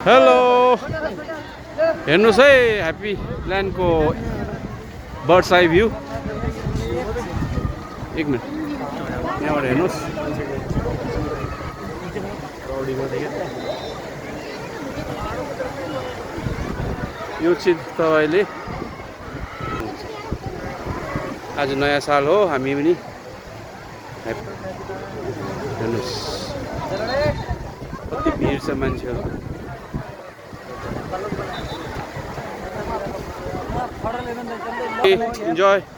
hello हेर्नुहोस् है happy ल्यान्डको birds I view एक मिनट यहाँबाट हेर्नुहोस् यो चाहिँ तपाईँले आज नयाँ साल हो हामी पनि हेर्नुहोस् कति भिड छ मान्छेहरू enjoy